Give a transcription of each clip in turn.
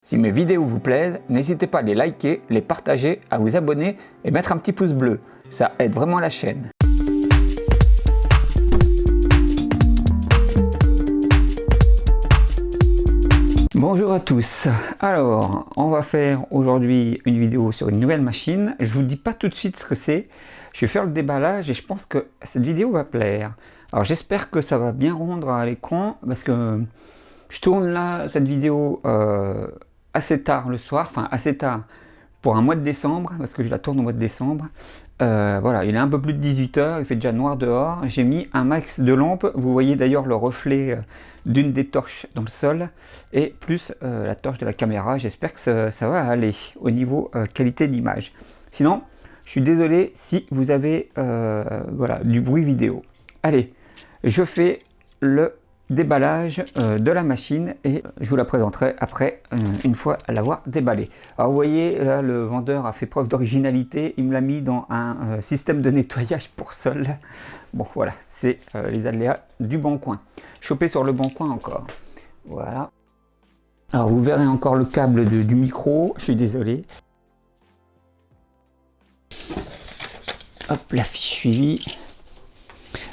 Si mes vidéos vous plaisent, n'hésitez pas à les liker, les partager, à vous abonner et mettre un petit pouce bleu. Ça aide vraiment la chaîne. Bonjour à tous. Alors, on va faire aujourd'hui une vidéo sur une nouvelle machine. Je vous dis pas tout de suite ce que c'est. Je vais faire le déballage et je pense que cette vidéo va plaire. Alors, j'espère que ça va bien rendre à l'écran parce que je tourne là cette vidéo assez tard le soir, enfin assez tard pour un mois de décembre parce que je la tourne au mois de décembre. Voilà, il est un peu plus de 18 h, il fait déjà noir dehors. J'ai mis un max de lampes. Vous voyez d'ailleurs le reflet d'une des torches dans le sol et plus la torche de la caméra. J'espère que ça va aller au niveau qualité d'image. Sinon, je suis désolé si vous avez voilà, du bruit vidéo. Allez, je fais le déballage de la machine et je vous la présenterai après une fois l'avoir déballée. Alors vous voyez là, le vendeur a fait preuve d'originalité, il me l'a mis dans un système de nettoyage pour sol. Bon voilà, c'est les aléas du Bon Coin, chopé sur le Bon Coin encore. Voilà, alors vous verrez encore le câble du micro, je suis désolé. Hop, la fiche suivie.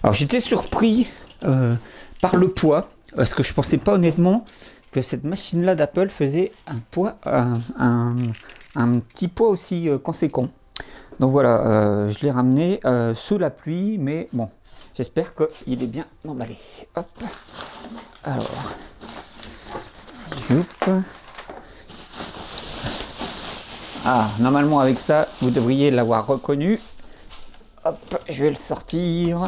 Alors j'étais surpris par le poids, parce que je pensais pas honnêtement que cette machine là d'Apple faisait un poids, un petit poids aussi conséquent. Donc voilà, je l'ai ramené sous la pluie, mais bon, j'espère qu'il est bien emballé. Hop, alors, ah, normalement avec ça, vous devriez l'avoir reconnu. Hop, je vais le sortir.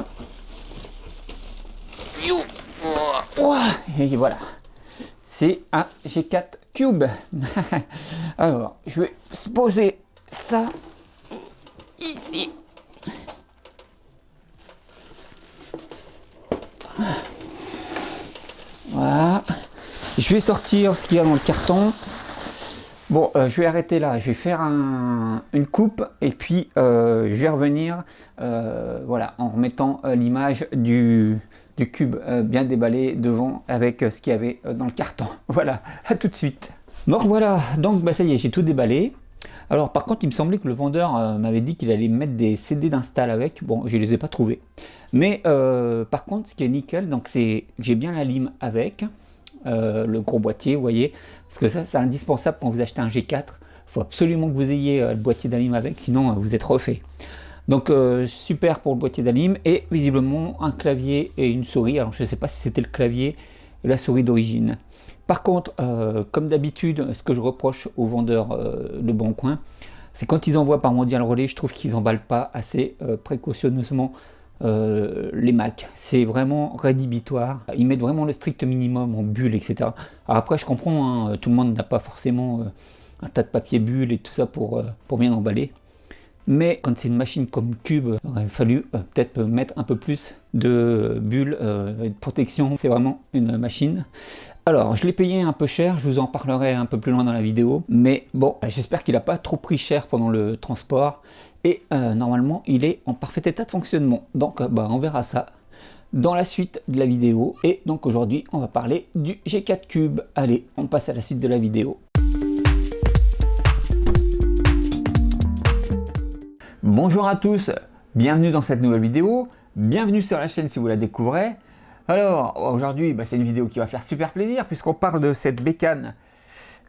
Et voilà, c'est un G4 Cube. Alors, je vais poser ça ici. Voilà. Je vais sortir ce qu'il y a dans le carton. Bon, je vais arrêter là, je vais faire une coupe et puis je vais revenir voilà, en remettant l'image du cube bien déballé devant avec ce qu'il y avait dans le carton. Voilà, à tout de suite. Donc voilà, donc bah, ça y est, j'ai tout déballé. Alors par contre, il me semblait que le vendeur m'avait dit qu'il allait mettre des CD d'install avec. Bon, je ne les ai pas trouvés. Mais par contre, ce qui est nickel, donc c'est que j'ai bien la lime avec. Le gros boîtier, vous voyez, parce que ça c'est indispensable quand vous achetez un G4, il faut absolument que vous ayez le boîtier d'alim avec, sinon vous êtes refait. Donc super pour le boîtier d'alim et visiblement un clavier et une souris. Alors je ne sais pas si c'était le clavier et la souris d'origine. Par contre, comme d'habitude, ce que je reproche aux vendeurs de Bon Coin, c'est quand ils envoient par Mondial Relais, je trouve qu'ils n'emballent pas assez précautionneusement les Mac. C'est vraiment rédhibitoire. Ils mettent vraiment le strict minimum en bulles, etc. Alors après, je comprends, hein, tout le monde n'a pas forcément un tas de papier bulle et tout ça pour bien emballer. Mais quand c'est une machine comme Cube, il aurait fallu peut-être mettre un peu plus de bulles et de protection. C'est vraiment une machine. Alors, je l'ai payé un peu cher, je vous en parlerai un peu plus loin dans la vidéo. Mais bon, j'espère qu'il n'a pas trop pris cher pendant le transport. Et normalement, il est en parfait état de fonctionnement. Donc, bah, on verra ça dans la suite de la vidéo. Et donc aujourd'hui, on va parler du G4 Cube. Allez, on passe à la suite de la vidéo. Bonjour à tous, bienvenue dans cette nouvelle vidéo. Bienvenue sur la chaîne si vous la découvrez. Alors, aujourd'hui, bah, c'est une vidéo qui va faire super plaisir puisqu'on parle de cette bécane.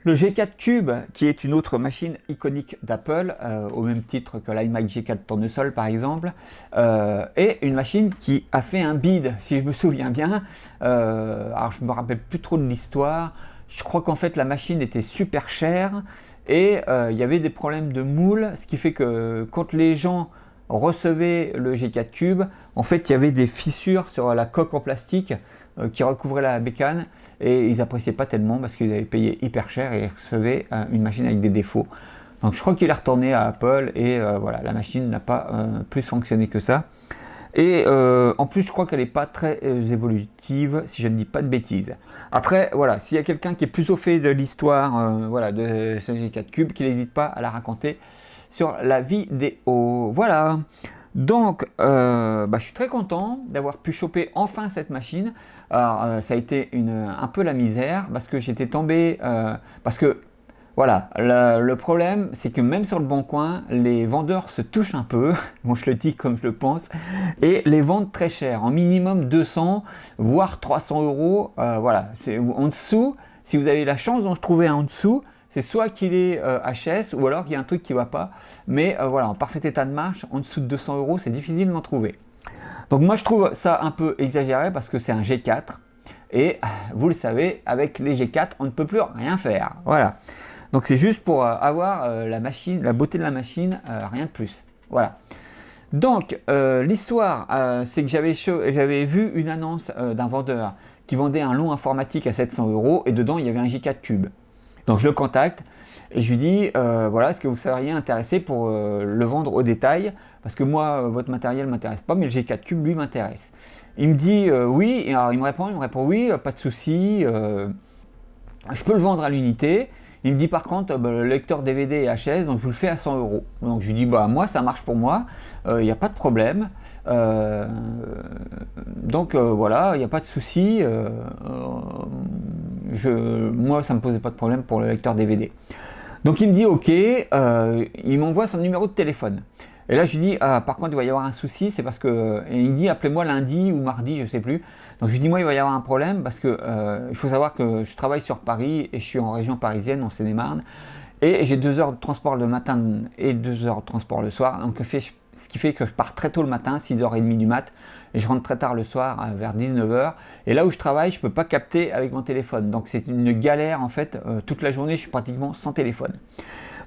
Le G4 Cube, qui est une autre machine iconique d'Apple, au même titre que l'iMac G4 tournesol par exemple, est une machine qui a fait un bid, si je me souviens bien. Alors je me rappelle plus trop de l'histoire. Je crois qu'en fait la machine était super chère et il y avait des problèmes de moule, ce qui fait que quand les gens recevaient le G4 Cube, en fait il y avait des fissures sur la coque en plastique qui recouvrait la bécane et ils appréciaient pas tellement parce qu'ils avaient payé hyper cher et ils recevaient une machine avec des défauts. Donc je crois qu'il est retourné à Apple et voilà, la machine n'a pas plus fonctionné que ça. Et en plus je crois qu'elle n'est pas très évolutive si je ne dis pas de bêtises. Après voilà, s'il y a quelqu'un qui est plus au fait de l'histoire voilà, de ce G4 Cube, qu'il n'hésite pas à la raconter sur la vidéo. Voilà. Donc, je suis très content d'avoir pu choper enfin cette machine. Alors, ça a été un peu la misère parce que j'étais tombé, parce que Voilà, le problème, c'est que même sur le Bon Coin, les vendeurs se touchent un peu, bon je le dis comme je le pense, et les vendent très cher, en minimum 200, voire 300 euros. Voilà, c'est en dessous, si vous avez la chance d'en trouver un en dessous, c'est soit qu'il est HS, ou alors qu'il y a un truc qui ne va pas, mais voilà, en parfait état de marche, en dessous de 200 euros, c'est difficile d'en trouver. Donc moi je trouve ça un peu exagéré parce que c'est un G4, et vous le savez, avec les G4, on ne peut plus rien faire, voilà. Donc c'est juste pour avoir la machine, la beauté de la machine, rien de plus. Voilà. Donc l'histoire, c'est que j'avais vu une annonce d'un vendeur qui vendait un long informatique à 700 euros et dedans il y avait un G4 Cube. Donc je le contacte et je lui dis voilà, est-ce que vous seriez intéressé pour le vendre au détail? Parce que moi, votre matériel ne m'intéresse pas, mais le G4 Cube lui m'intéresse. Il me dit oui, et alors il me répond oui, pas de souci, je peux le vendre à l'unité. Il me dit par contre le lecteur DVD est HS, donc je vous le fais à 100 euros. Donc je lui dis moi ça marche pour moi, il n'y a pas de problème. Donc voilà, il n'y a pas de souci. Moi ça ne me posait pas de problème pour le lecteur DVD. Donc il me dit ok, il m'envoie son numéro de téléphone. Et là je lui dis par contre il va y avoir un souci, c'est parce que il me dit appelez-moi lundi ou mardi, je ne sais plus. Donc je lui dis moi il va y avoir un problème parce que il faut savoir que je travaille sur Paris et je suis en région parisienne, en Seine-et-Marne, et j'ai 2 heures de transport le matin et 2 heures de transport le soir, donc ce qui fait que je pars très tôt le matin, 6h30 du mat, et je rentre très tard le soir vers 19h, et là où je travaille je ne peux pas capter avec mon téléphone, donc c'est une galère en fait, toute la journée je suis pratiquement sans téléphone.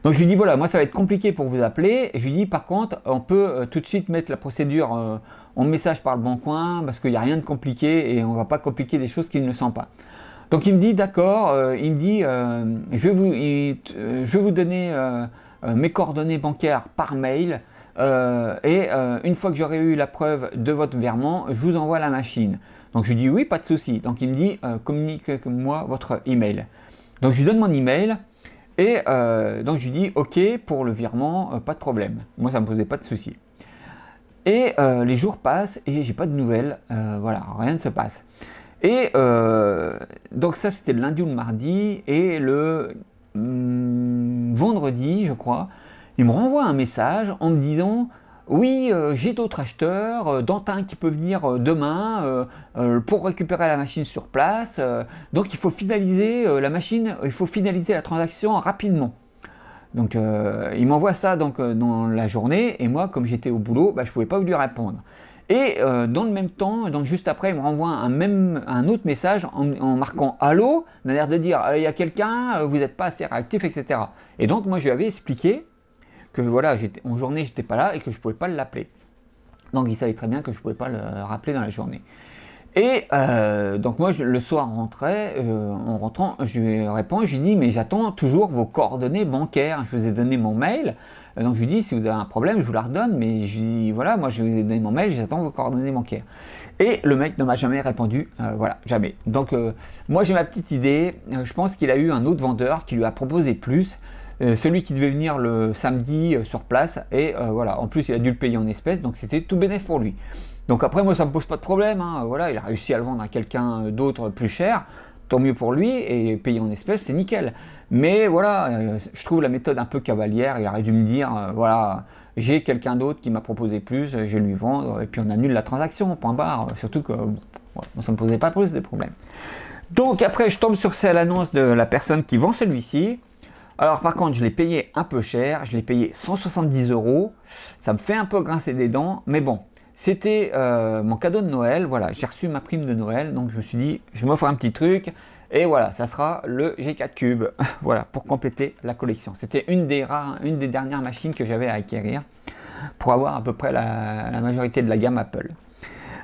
Donc je lui dis voilà, moi ça va être compliqué pour vous appeler. Et je lui dis par contre, on peut tout de suite mettre la procédure en message par le Bon Coin parce qu'il n'y a rien de compliqué et on ne va pas compliquer des choses qu'il ne sent pas. Donc il me dit d'accord, il me dit je vais vous donner mes coordonnées bancaires par mail et une fois que j'aurai eu la preuve de votre virement, je vous envoie la machine. Donc je lui dis oui, pas de souci. Donc il me dit communiquez-moi votre email. Donc je lui donne mon email. Et donc je lui dis ok pour le virement, pas de problème. Moi ça ne me posait pas de souci. Et les jours passent et j'ai pas de nouvelles. Voilà, rien ne se passe. Et donc ça c'était le lundi ou le mardi. Et le vendredi, je crois, il me renvoie un message en me disant oui, j'ai d'autres acheteurs, dont un qui peut venir demain pour récupérer la machine sur place. Donc il faut finaliser la machine, il faut finaliser la transaction rapidement. Donc il m'envoie ça donc, dans la journée et moi comme j'étais au boulot, je ne pouvais pas lui répondre. Et dans le même temps, donc juste après, il me renvoie un autre message en marquant allô, d'un air de dire il y a quelqu'un, vous n'êtes pas assez réactif, etc. Et donc moi je lui avais expliqué que voilà, en journée j'étais pas là et que je pouvais pas l'appeler. Donc il savait très bien que je pouvais pas le rappeler dans la journée. Et donc moi le soir en rentrant, je lui réponds, je lui dis mais j'attends toujours vos coordonnées bancaires. Je vous ai donné mon mail, donc je lui dis si vous avez un problème je vous la redonne, mais je lui dis voilà moi je vous ai donné mon mail, j'attends vos coordonnées bancaires. Et le mec ne m'a jamais répondu, voilà, jamais. Donc moi j'ai ma petite idée, je pense qu'il a eu un autre vendeur qui lui a proposé plus. Celui qui devait venir le samedi sur place et voilà, en plus il a dû le payer en espèces, donc c'était tout bénef pour lui. Donc après moi ça me pose pas de problème, hein. Voilà, il a réussi à le vendre à quelqu'un d'autre plus cher, tant mieux pour lui, et payer en espèces c'est nickel. Mais voilà, je trouve la méthode un peu cavalière, il aurait dû me dire voilà, j'ai quelqu'un d'autre qui m'a proposé plus, je vais lui vendre, et puis on annule la transaction, point barre, surtout que bon, ça me posait pas plus de problème. Donc après je tombe sur l'annonce de la personne qui vend celui-ci. Alors par contre je l'ai payé un peu cher, je l'ai payé 170 euros, ça me fait un peu grincer des dents, mais bon, c'était mon cadeau de Noël, voilà, j'ai reçu ma prime de Noël, donc je me suis dit, je m'offre un petit truc, et voilà, ça sera le G4 Cube, voilà, pour compléter la collection. C'était une des dernières machines que j'avais à acquérir, pour avoir à peu près la majorité de la gamme Apple.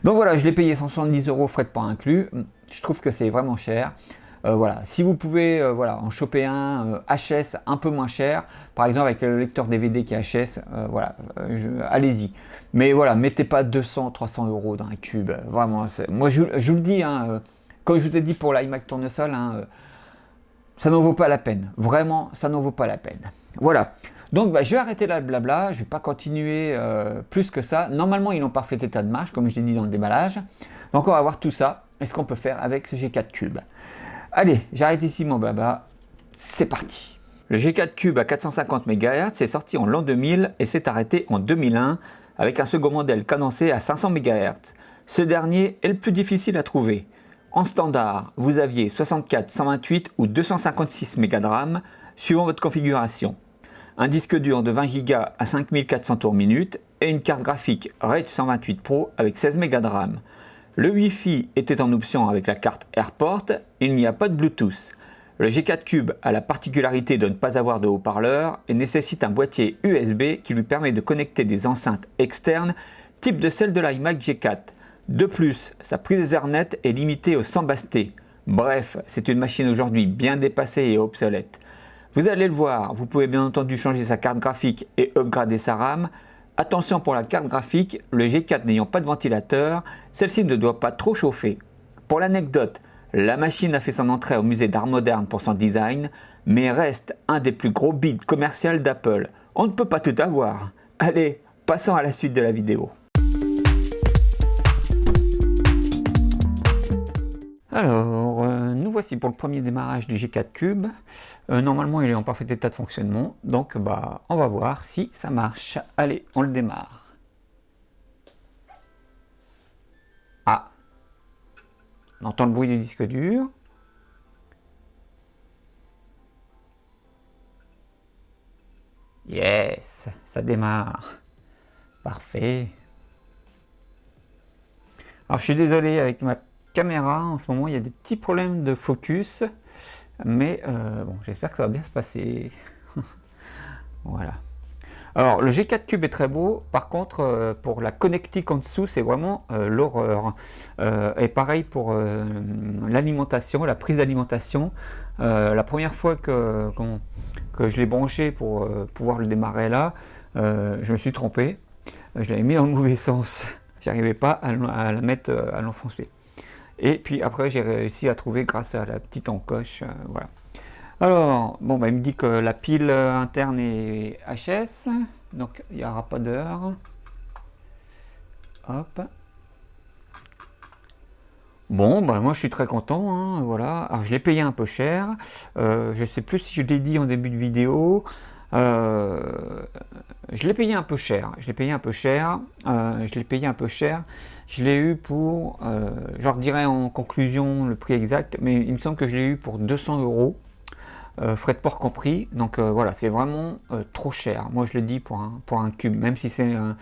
Donc voilà, je l'ai payé 170 euros, frais de port inclus, je trouve que c'est vraiment cher. Voilà. Si vous pouvez voilà, en choper un HS un peu moins cher, par exemple avec le lecteur DVD qui est HS, voilà, allez-y. Mais voilà, mettez pas 200-300 euros dans un cube. Vraiment, moi je vous le dis, hein, comme je vous ai dit pour l'iMac Tournesol, hein, ça n'en vaut pas la peine. Vraiment, ça n'en vaut pas la peine. Voilà. Donc je vais arrêter là le blabla, je ne vais pas continuer plus que ça. Normalement, il est en parfait état de marche, comme je l'ai dit dans le déballage. Donc on va voir tout ça et ce qu'on peut faire avec ce G4 Cube. Allez, j'arrête ici mon blabla, c'est parti. Le G4 Cube à 450 MHz est sorti en l'an 2000 et s'est arrêté en 2001 avec un second modèle cadencé à 500 MHz. Ce dernier est le plus difficile à trouver. En standard, vous aviez 64, 128 ou 256 MB de RAM suivant votre configuration. Un disque dur de 20 Go à 5400 tours minute et une carte graphique Rage 128 Pro avec 16 MB de RAM. Le Wi-Fi était en option avec la carte AirPort, il n'y a pas de Bluetooth. Le G4 Cube a la particularité de ne pas avoir de haut-parleur et nécessite un boîtier USB qui lui permet de connecter des enceintes externes type de celle de l'iMac G4. De plus, sa prise Ethernet est limitée aux 100 bastés. Bref, c'est une machine aujourd'hui bien dépassée et obsolète. Vous allez le voir, vous pouvez bien entendu changer sa carte graphique et upgrader sa RAM. Attention pour la carte graphique, le G4 n'ayant pas de ventilateur, celle-ci ne doit pas trop chauffer. Pour l'anecdote, la machine a fait son entrée au musée d'art moderne pour son design, mais reste un des plus gros bids commerciaux d'Apple. On ne peut pas tout avoir. Allez, passons à la suite de la vidéo. Alors, nous voici pour le premier démarrage du G4 Cube. Normalement, il est en parfait état de fonctionnement, donc on va voir si ça marche. Allez, on le démarre. Ah, on entend le bruit du disque dur. Yes, ça démarre. Parfait. Alors, je suis désolé avec ma caméra, en ce moment il y a des petits problèmes de focus, mais bon, j'espère que ça va bien se passer. Voilà. Alors le G4 Cube est très beau, par contre pour la connectique en dessous c'est vraiment l'horreur. Et pareil pour l'alimentation, la prise d'alimentation. La première fois que je l'ai branché pour pouvoir le démarrer là, je me suis trompé, je l'avais mis dans le mauvais sens, j'arrivais pas à la mettre, à l'enfoncer. Et puis après j'ai réussi à trouver grâce à la petite encoche, voilà. Alors, bon, il me dit que la pile interne est HS, donc il n'y aura pas d'heure. Hop. Bon, moi je suis très content, hein, voilà. Alors je l'ai payé un peu cher, je ne sais plus si je l'ai dit en début de vidéo. Je l'ai payé un peu cher, je l'ai eu pour, je redirai en conclusion le prix exact, mais il me semble que je l'ai eu pour 200 €. Frais de port compris, donc voilà, c'est vraiment trop cher. Moi je le dis pour un cube, même si c'est un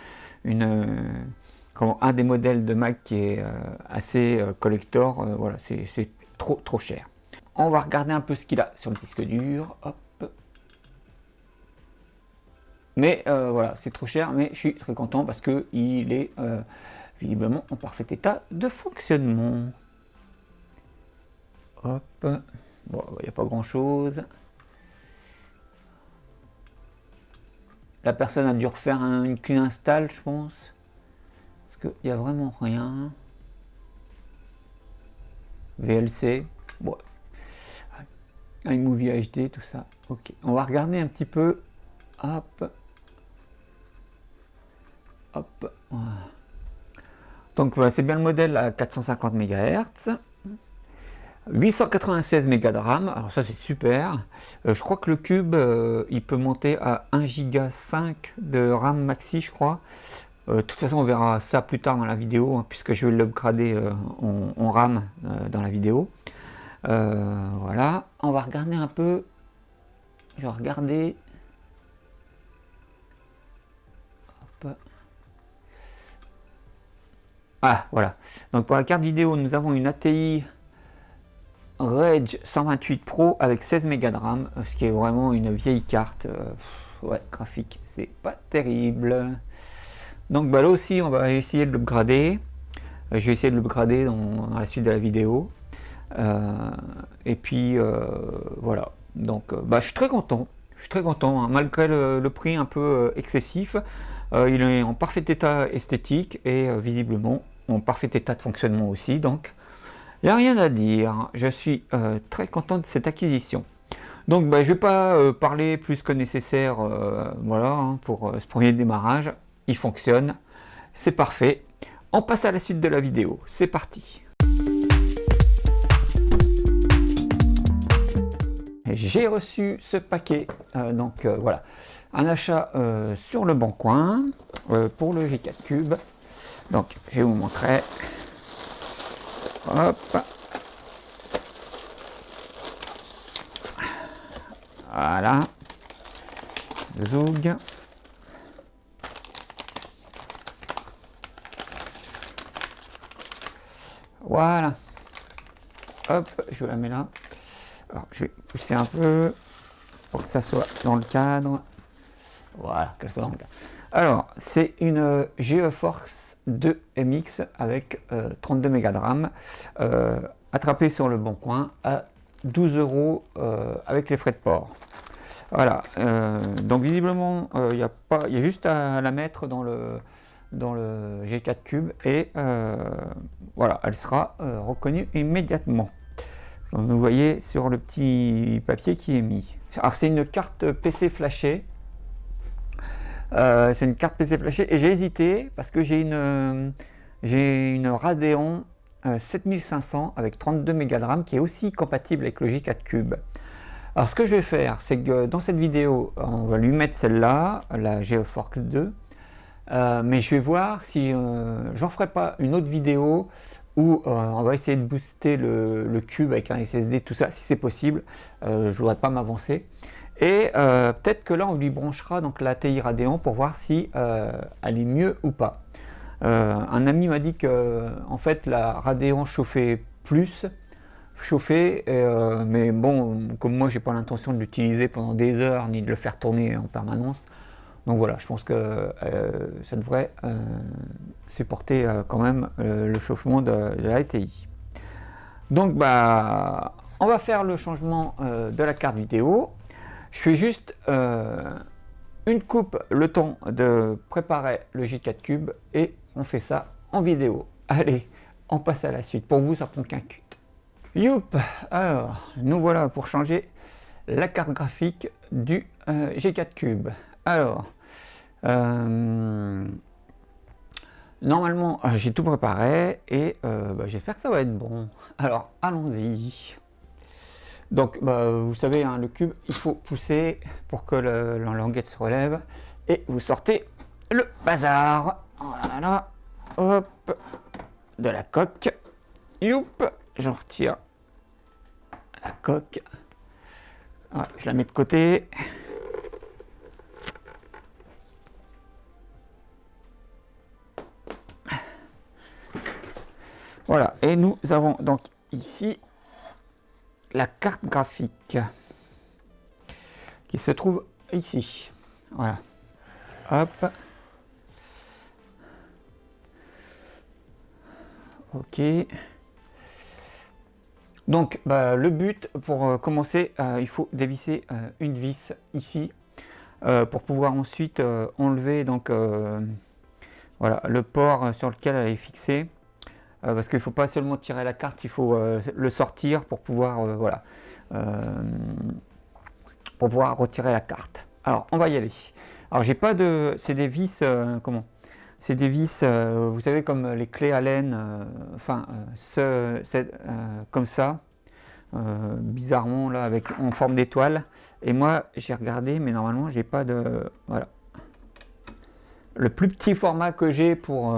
des modèles de Mac qui est assez collector, voilà, c'est trop cher. On va regarder un peu ce qu'il a sur le disque dur. Hop. Mais voilà, c'est trop cher, mais je suis très content parce que il est visiblement en parfait état de fonctionnement. Hop. Bon, il n'y a pas grand chose. La personne a dû refaire une clé install, je pense. Parce qu'il n'y a vraiment rien. VLC. Bon. iMovie HD, tout ça. Ok. On va regarder un petit peu. Hop. Hop. Voilà. Donc, c'est bien le modèle à 450 MHz. 896 MB de RAM, alors ça c'est super. Je crois que le cube il peut monter à 1 Go 5 de RAM maxi, je crois. De toute façon on verra ça plus tard dans la vidéo, hein, puisque je vais l'upgrader en RAM dans la vidéo. Voilà, on va regarder un peu. Je vais regarder. Hop. Ah voilà, donc pour la carte vidéo nous avons une ATI Rage 128 Pro avec 16 MB de RAM, ce qui est vraiment une vieille carte, ouais, graphique, c'est pas terrible. Donc là aussi on va essayer de l'upgrader, je vais essayer de l'upgrader dans la suite de la vidéo, et puis voilà, donc je suis très content, hein, malgré le prix un peu excessif. Il est en parfait état esthétique et visiblement en parfait état de fonctionnement aussi, donc il n'y a rien à dire, je suis très content de cette acquisition. Donc je ne vais pas parler plus que nécessaire, voilà, hein, pour ce premier démarrage. Il fonctionne, c'est parfait. On passe à la suite de la vidéo, c'est parti. J'ai reçu ce paquet, donc voilà, un achat sur le Bon Coin pour le G4 Cube. Donc je vais vous montrer. Hop. Voilà. Zoug. Voilà. Hop, je la mets là. Alors, je vais pousser un peu pour que ça soit dans le cadre. Voilà, qu'elle soit dans le cadre. Alors, c'est une GeForce 2 MX avec 32 mégas de RAM, attrapée sur le Bon Coin à 12 € avec les frais de port. Voilà, donc visiblement, il y a juste à la mettre dans le G4 Cube et voilà, elle sera reconnue immédiatement. Comme vous voyez sur le petit papier qui est mis. Alors c'est une carte PC flashée. C'est une carte PC flashée et j'ai hésité parce que j'ai une Radeon 7500 avec 32 mégas de RAM qui est aussi compatible avec le G4 Cube. Alors ce que je vais faire, c'est que dans cette vidéo, on va lui mettre celle-là, la GeForce 2, mais je vais voir si j'en ferai pas une autre vidéo où on va essayer de booster le cube avec un SSD, tout ça, si c'est possible. Je ne voudrais pas m'avancer. Et peut-être que là, on lui branchera donc la TI Radeon pour voir si elle est mieux ou pas. Un ami m'a dit que en fait la Radeon chauffait plus, mais bon, comme moi j'ai pas l'intention de l'utiliser pendant des heures ni de le faire tourner en permanence, donc voilà, je pense que ça devrait supporter quand même le chauffement de la TI. Donc bah on va faire le changement de la carte vidéo. Je fais juste une coupe, le temps de préparer le G4 Cube et on fait ça en vidéo. Allez, on passe à la suite. Pour vous, ça prend qu'un cut. Youp! Alors, nous voilà pour changer la carte graphique du G4 Cube. Alors, normalement, j'ai tout préparé et j'espère que ça va être bon. Alors, allons-y. Donc, vous savez, hein, le cube, il faut pousser pour que la languette se relève et vous sortez le bazar. Voilà, hop, de la coque. Youp! J'en retire la coque. Voilà, je la mets de côté. Voilà, et nous avons donc ici la carte graphique qui se trouve ici. Voilà. Hop. Ok. Donc le but pour commencer, il faut dévisser une vis ici pour pouvoir ensuite enlever donc voilà le port sur lequel elle est fixée. Parce qu'il ne faut pas seulement tirer la carte, il faut le sortir pour pouvoir voilà pour pouvoir retirer la carte. Alors on va y aller. Alors j'ai pas de, c'est des vis comment? C'est des vis, vous savez, comme les clés Allen, comme ça, bizarrement là, en forme d'étoile. Et moi, j'ai regardé, mais normalement, j'ai pas de, voilà. Le plus petit format que j'ai pour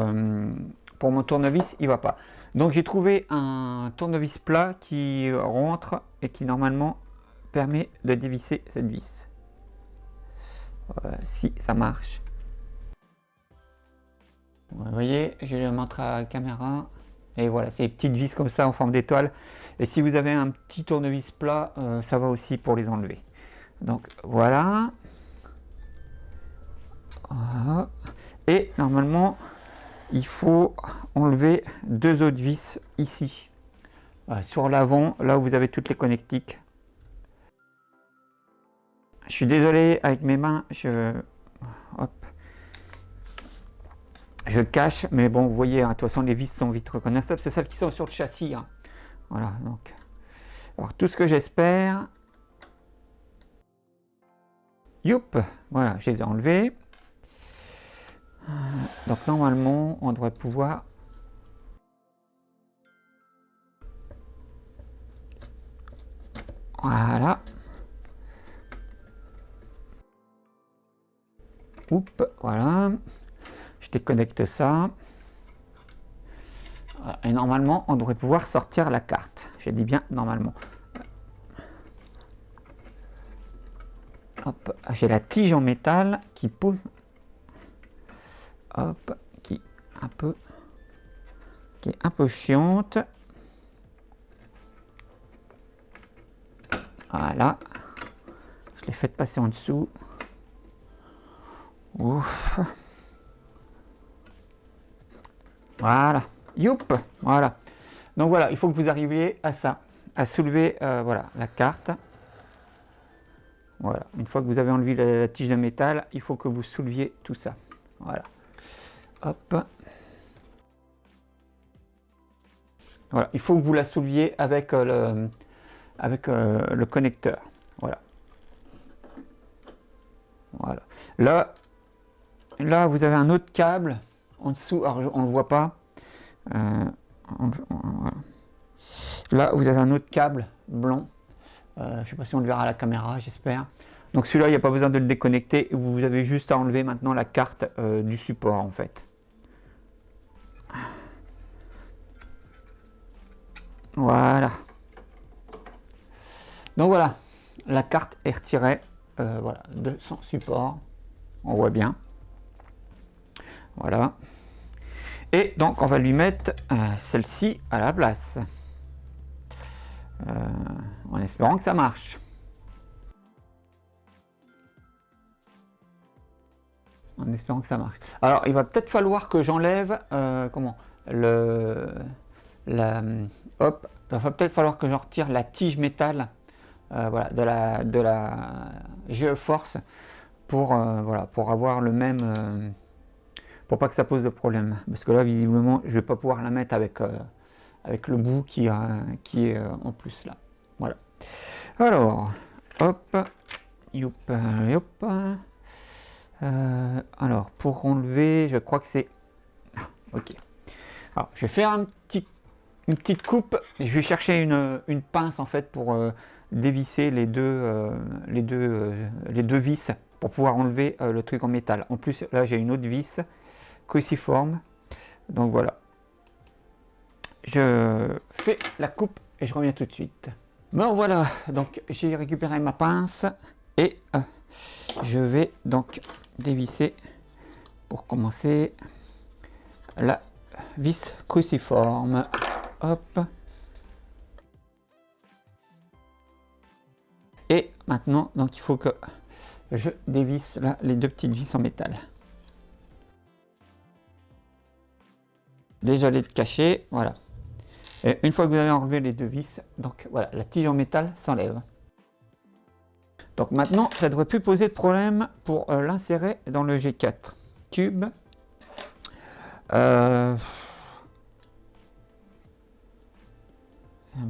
mon tournevis, il va pas. Donc j'ai trouvé un tournevis plat qui rentre et qui normalement permet de dévisser cette vis. Si ça marche. Vous voyez, je vais le montrer à la caméra. Et voilà, c'est des petites vis comme ça en forme d'étoile. Et si vous avez un petit tournevis plat, ça va aussi pour les enlever. Donc voilà. Et normalement, il faut enlever deux autres vis ici. Sur l'avant, là où vous avez toutes les connectiques. Je suis désolé, avec mes mains, je cache, mais bon, vous voyez, hein, de toute façon, les vis sont vite reconnaissables. C'est celles qui sont sur le châssis. Hein. Voilà, donc. Alors, tout ce que j'espère. Youp! Voilà, je les ai enlevées. Donc, normalement, on devrait pouvoir. Voilà. oups, voilà. Je déconnecte ça. Et normalement, on devrait pouvoir sortir la carte. Je dis bien normalement. Hop, j'ai la tige en métal qui pose. Hop, qui est un peu chiante. Voilà. Je l'ai fait passer en dessous. Ouf. Voilà. Youp. Voilà. Donc voilà, il faut que vous arriviez à ça, à soulever voilà, la carte. Voilà. Une fois que vous avez enlevé la tige de métal, il faut que vous souleviez tout ça. Voilà. Hop. Voilà. Il faut que vous la souleviez avec le connecteur. Voilà. Voilà. Là, vous avez un autre câble en dessous. Alors, on ne le voit pas. Là, vous avez un autre câble blanc. Je ne sais pas si on le verra à la caméra, j'espère. Donc celui-là, il n'y a pas besoin de le déconnecter. Vous avez juste à enlever maintenant la carte du support, en fait. Voilà. Donc voilà, la carte est retirée voilà, de son support. On voit bien. Voilà. Et donc, on va lui mettre celle-ci à la place. En espérant que ça marche. En espérant que ça marche. Alors, il va peut-être falloir que j'enlève hop, il va peut-être falloir que je retire la tige métal voilà, de la GeForce pour voilà, pour avoir le même pour pas que ça pose de problème, parce que là visiblement je vais pas pouvoir la mettre avec avec le bout qui est en plus là. Voilà. Alors, hop, youp, youp. Alors, pour enlever, je crois que c'est... Ok. Alors, je vais faire une petite coupe. Je vais chercher une pince, en fait, pour dévisser les deux vis, pour pouvoir enlever le truc en métal. En plus, là, j'ai une autre vis cruciforme. Donc, voilà. Je fais la coupe et je reviens tout de suite. Bon, voilà. Donc, j'ai récupéré ma pince et je vais donc dévisser pour commencer la vis cruciforme. Hop. Et maintenant, donc il faut que je dévisse là les deux petites vis en métal. Désolé de cacher, voilà. Et une fois que vous avez enlevé les deux vis, donc voilà, la tige en métal s'enlève. Donc maintenant, ça ne devrait plus poser de problème pour l'insérer dans le G4 Cube.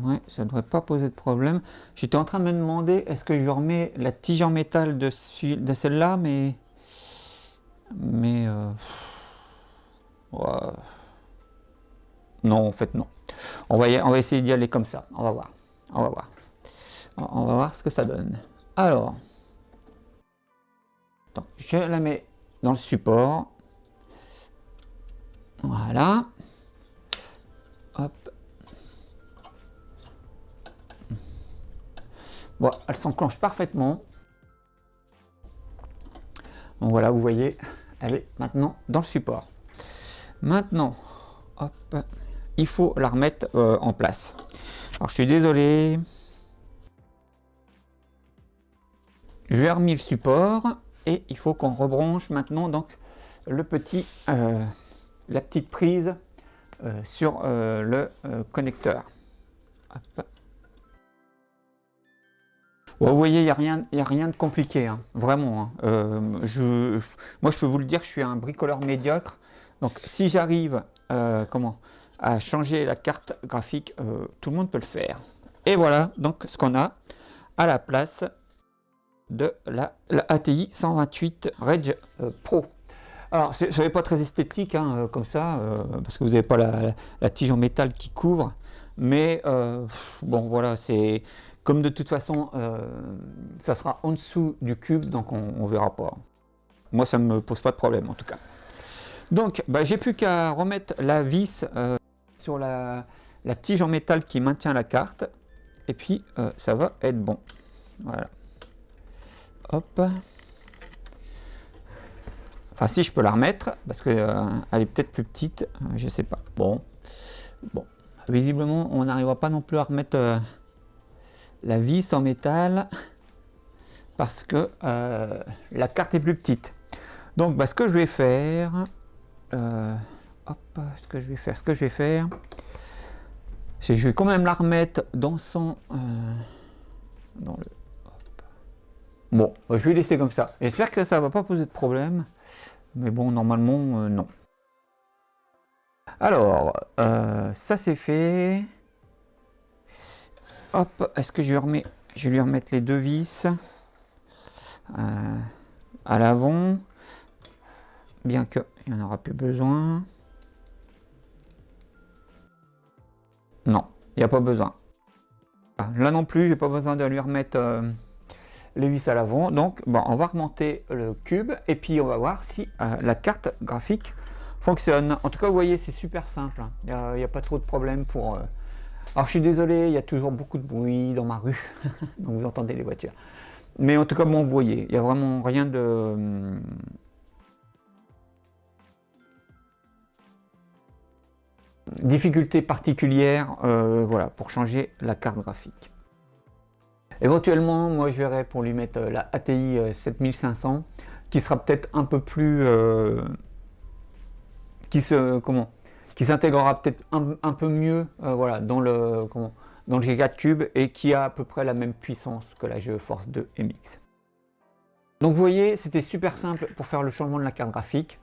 Ouais, ça ne devrait pas poser de problème. J'étais en train de me demander, est-ce que je remets la tige en métal de celle-là, mais ouais. Non, en fait, non. On va essayer d'y aller comme ça. On va voir. On va voir. On va voir ce que ça donne. Alors, donc, je la mets dans le support. Voilà. Hop. Bon, elle s'enclenche parfaitement. Donc voilà, vous voyez, elle est maintenant dans le support. Maintenant, hop, il faut la remettre en place. Alors, je suis désolé. J'ai remis le support et il faut qu'on rebranche maintenant donc le petit, la petite prise sur le connecteur. Hop. Bon, vous voyez, il n'y a rien de compliqué, hein, vraiment. Hein. Moi, je peux vous le dire, je suis un bricoleur médiocre. Donc, si j'arrive à changer la carte graphique, tout le monde peut le faire. Et voilà, donc, ce qu'on a à la place de la ATI 128 Reg Pro. Alors, ce n'est pas très esthétique, hein, comme ça, parce que vous n'avez pas la tige en métal qui couvre. Mais, bon, voilà, c'est... Comme de toute façon, ça sera en dessous du cube, donc on ne verra pas. Moi, ça ne me pose pas de problème en tout cas. Donc, bah, j'ai plus qu'à remettre la vis sur la tige en métal qui maintient la carte. Et puis, ça va être bon. Voilà. Hop. Enfin, si je peux la remettre, parce que elle est peut-être plus petite, je sais pas. Bon. Visiblement, on n'arrivera pas non plus à remettre la vis en métal, parce que la carte est plus petite. Donc, bah, ce que je vais faire, ce que je vais faire, c'est que je vais quand même la remettre dans son, dans le. Bon, je vais laisser comme ça. J'espère que ça va pas poser de problème, mais bon, normalement, non. Alors, ça c'est fait. Hop, est-ce que je vais lui remettre les deux vis à l'avant, bien qu'il n'y en aura plus besoin. Non, il n'y a pas besoin. Là non plus, j'ai pas besoin de lui remettre les vis à l'avant. Donc, bon, on va remonter le cube et puis on va voir si la carte graphique fonctionne. En tout cas, vous voyez, c'est super simple. Il n'y a pas trop de problème pour. Alors, je suis désolé, il y a toujours beaucoup de bruit dans ma rue, donc vous entendez les voitures. Mais en tout cas, bon, vous voyez, il n'y a vraiment rien de. Difficulté particulière, voilà, pour changer la carte graphique. Éventuellement, moi je verrai pour lui mettre la ATI 7500, qui sera peut-être un peu plus, qui s'intégrera peut-être un peu mieux, voilà, dans le G4 Cube et qui a à peu près la même puissance que la GeForce 2 MX. Donc vous voyez, c'était super simple pour faire le changement de la carte graphique.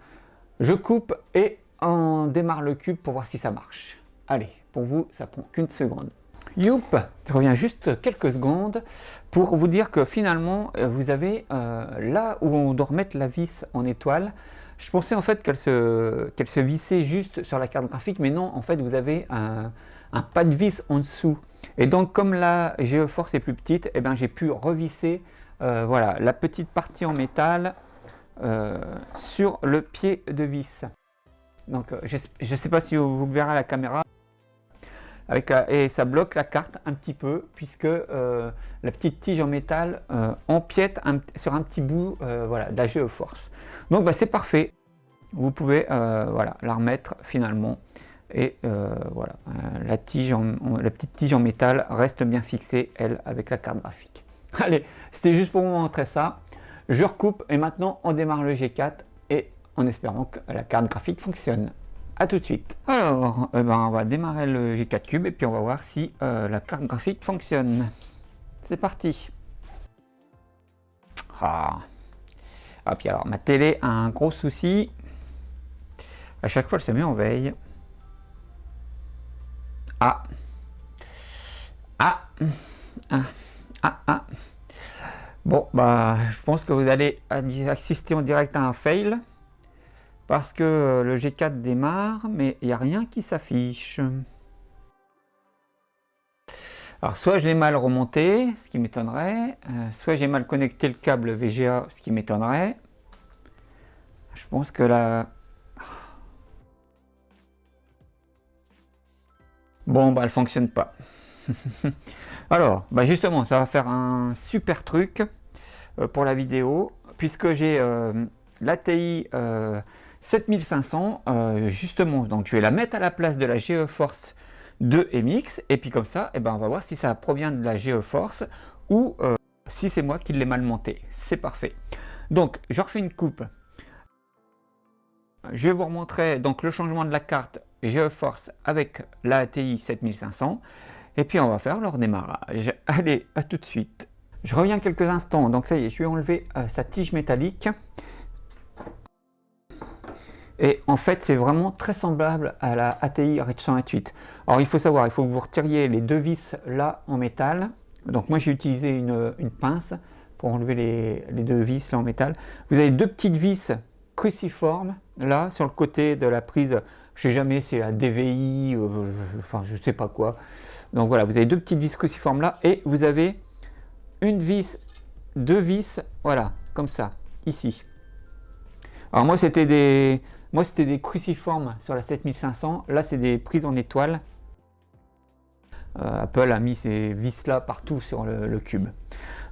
Je coupe et on démarre le cube pour voir si ça marche. Allez, pour vous, ça prend qu'une seconde. Youp, je reviens juste quelques secondes pour vous dire que finalement, vous avez là où on doit remettre la vis en étoile. Je pensais en fait qu'elle se vissait juste sur la carte graphique, mais non, en fait, vous avez un pas de vis en dessous. Et donc, comme la GeForce est plus petite, eh ben, j'ai pu revisser voilà, la petite partie en métal sur le pied de vis. Donc, je ne sais pas si vous verrez à la caméra, et ça bloque la carte un petit peu, puisque la petite tige en métal empiète sur un petit bout voilà, de la GeForce. Donc, bah, c'est parfait. Vous pouvez voilà, la remettre finalement. Et voilà, la petite tige en métal reste bien fixée, elle, avec la carte graphique. Allez, c'était juste pour vous montrer ça. Je recoupe et maintenant on démarre le G4 et en espérant que la carte graphique fonctionne. A tout de suite. Alors, on va démarrer le G4 Cube et puis on va voir si la carte graphique fonctionne. C'est parti. Ah, puis alors, ma télé a un gros souci. À chaque fois, elle se met en veille. Bon, bah, je pense que vous allez assister en direct à un fail parce que le G4 démarre, mais il n'y a rien qui s'affiche. Alors, soit je l'ai mal remonté, ce qui m'étonnerait, soit j'ai mal connecté le câble VGA, ce qui m'étonnerait. Je pense que là. Bon, bah, elle fonctionne pas. Alors, bah justement, ça va faire un super truc pour la vidéo, puisque j'ai l'ATI 7500, justement, donc je vais la mettre à la place de la GeForce 2 MX, et puis comme ça, eh ben, on va voir si ça provient de la GeForce ou si c'est moi qui l'ai mal monté. C'est parfait. Donc, je refais une coupe. Je vais vous remontrer donc le changement de la carte GeForce avec la ATI 7500 et puis on va faire le redémarrage. Allez, à tout de suite. Je reviens quelques instants, donc ça y est, je vais enlever sa tige métallique. Et en fait, c'est vraiment très semblable à la ATI RED 128. Alors il faut savoir, il faut que vous retiriez les deux vis là en métal. Donc moi j'ai utilisé une pince pour enlever les deux vis là en métal. Vous avez deux petites vis cruciformes là sur le côté de la prise, je sais jamais si c'est la DVI, enfin je sais pas quoi. Donc voilà, vous avez deux petites vis cruciformes là et vous avez une vis, deux vis, voilà, comme ça, ici. Alors moi c'était des cruciformes sur la 7500. Là c'est des prises en étoile. Apple a mis ces vis là partout sur le cube.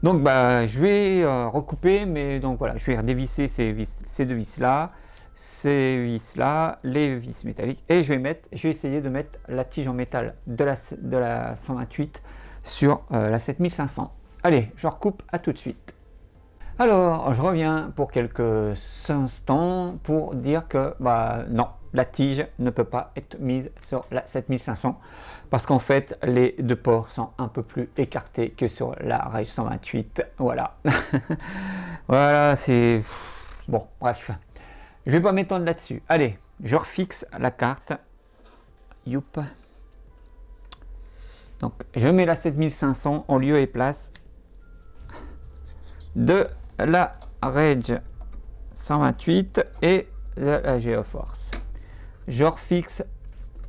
Donc bah je vais recouper, mais donc voilà, je vais redévisser ces deux vis là, ces vis là, les vis métalliques, et je vais essayer de mettre la tige en métal de la 128 sur la 7500. Allez, je recoupe, à tout de suite. Alors, je reviens pour quelques instants pour dire que bah non, la tige ne peut pas être mise sur la 7500 parce qu'en fait les deux ports sont un peu plus écartés que sur la Rage 128. Voilà. Voilà, c'est bon, bref. Je vais pas m'étendre là-dessus. Allez, je refixe la carte. Youp. Donc, je mets la 7500 en lieu et place de la Rage 128 et de la GeoForce. Je refixe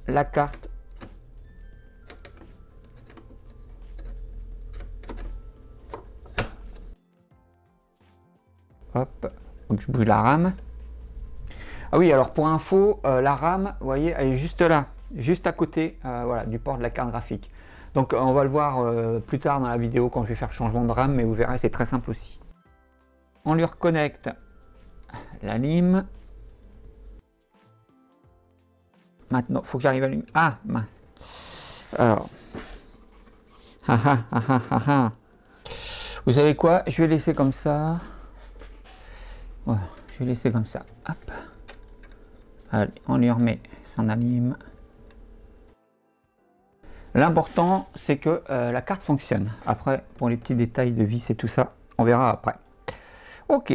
la carte. Hop, donc je bouge la rame. Ah oui, alors pour info, la rame, vous voyez, elle est juste là, juste à côté voilà, du port de la carte graphique. Donc on va le voir plus tard dans la vidéo quand je vais faire le changement de rame, mais vous verrez, c'est très simple aussi. On lui reconnecte la lime. Maintenant, il faut que j'arrive à lui... Ah, mince. Alors. Vous savez quoi? Je vais laisser comme ça. Ouais, je vais laisser comme ça. Hop. Allez, on lui remet son alime. L'important, c'est que la carte fonctionne. Après, pour les petits détails de vis et tout ça, on verra après. Ok.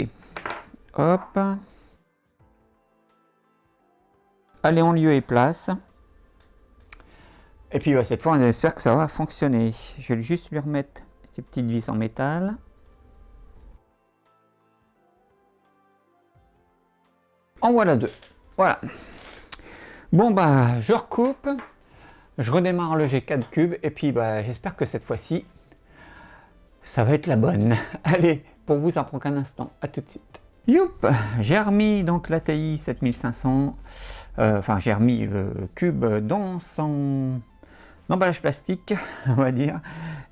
Hop. Allez en lieu et place. Et puis cette fois, on espère que ça va fonctionner. Je vais juste lui remettre ces petites vis en métal. En voilà deux. Voilà. Bon bah, je recoupe. Je redémarre le G4 Cube. Et puis bah, j'espère que cette fois-ci, ça va être la bonne. Allez, pour vous, ça prend qu'un instant. À tout de suite. Youp, j'ai remis donc l'ATI 7500. Enfin, j'ai remis le cube dans son emballage plastique, on va dire.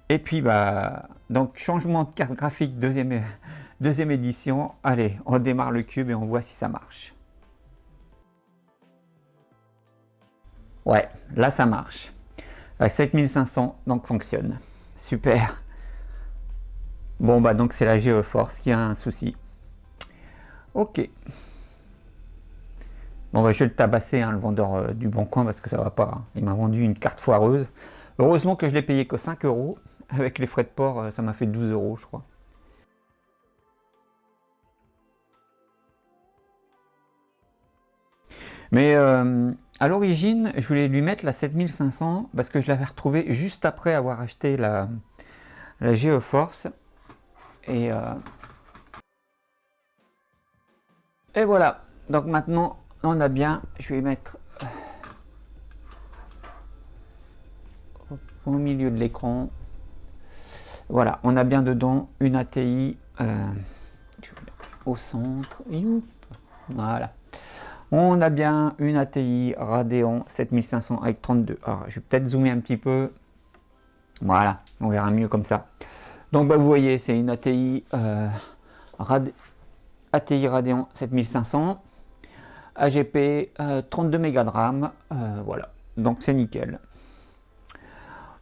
Et puis, bah, donc changement de carte graphique, deuxième édition. Allez, on démarre le cube et on voit si ça marche. Ouais, là ça marche. La 7500 donc fonctionne. Super. Bon bah donc c'est la GeoForce qui a un souci. Ok. Bon bah je vais le tabasser, hein, le vendeur du Bon Coin, parce que ça va pas. Hein. Il m'a vendu une carte foireuse. Heureusement que je l'ai payé que 5 €. Avec les frais de port, ça m'a fait 12 € je crois. Mais à l'origine, je voulais lui mettre la 7500 parce que je l'avais retrouvée juste après avoir acheté la GeoForce. Et voilà. Donc maintenant, on a bien. Je vais mettre au milieu de l'écran. Voilà, on a bien dedans une ATI au centre. Youp. Voilà. On a bien une ATI Radeon 7500 avec 32. Alors, je vais peut-être zoomer un petit peu. Voilà, on verra mieux comme ça. Donc, bah, vous voyez, c'est une ATI, ATI Radeon 7500, AGP, 32 mégas de RAM. Voilà, donc c'est nickel.